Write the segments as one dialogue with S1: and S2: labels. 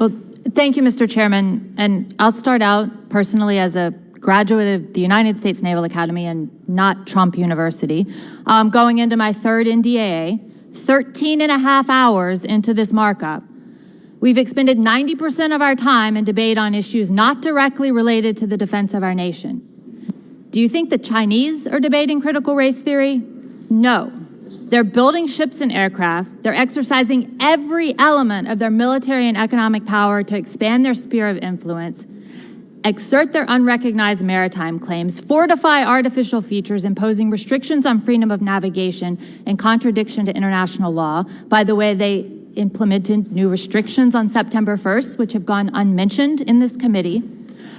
S1: Well, thank you, Mr. Chairman. And I'll start out personally as a graduate of the United States Naval Academy and not Trump University. Going into my third NDAA, 13 and a half hours into this markup. We've expended 90% of our time in debate on issues not directly related to the defense of our nation. Do you think the Chinese are debating critical race theory? No. They're building ships and aircraft. They're exercising every element of their military and economic power to expand their sphere of influence, exert their unrecognized maritime claims, fortify artificial features, imposing restrictions on freedom of navigation in contradiction to international law. By the way, they implemented new restrictions on September 1st, which have gone unmentioned in this committee.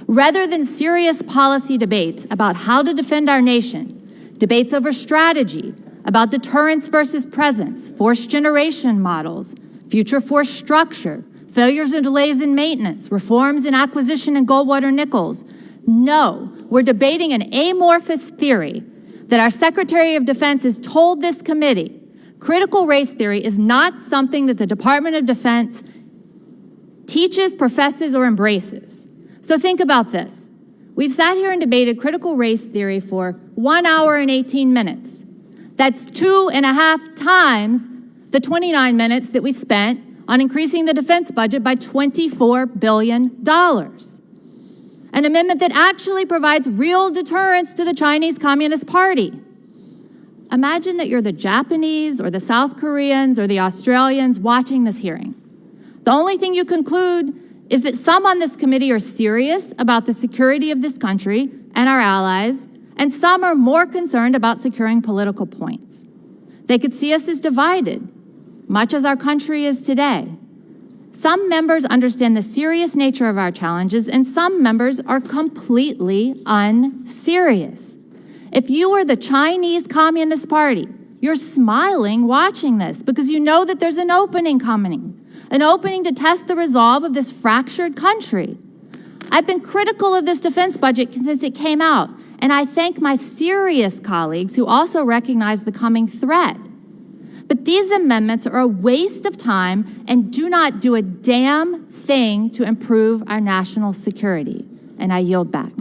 S1: Rather than serious policy debates about how to defend our nation, debates over strategy, about deterrence versus presence, force generation models, future force structure, failures and delays in maintenance, reforms in acquisition and Goldwater Nichols. No, we're debating an amorphous theory that our Secretary of Defense has told this committee. Critical race theory is not something that the Department of Defense teaches, professes, or embraces. So think about this. We've sat here and debated critical race theory for 1 hour and 18 minutes. That's 2.5 times the 29 minutes that we spent on increasing the defense budget by $24 billion. An amendment that actually provides real deterrence to the Chinese Communist Party. Imagine that you're the Japanese or the South Koreans or the Australians watching this hearing. The only thing you conclude is that some on this committee are serious about the security of this country and our allies, and some are more concerned about securing political points. They could see us as divided, much as our country is today. Some members understand the serious nature of our challenges, and some members are completely unserious. If you are the Chinese Communist Party, you're smiling watching this because you know that there's an opening coming, an opening to test the resolve of this fractured country. I've been critical of this defense budget since it came out, and I thank my serious colleagues who also recognize the coming threat. But these amendments are a waste of time and do not do a damn thing to improve our national security. And I yield back.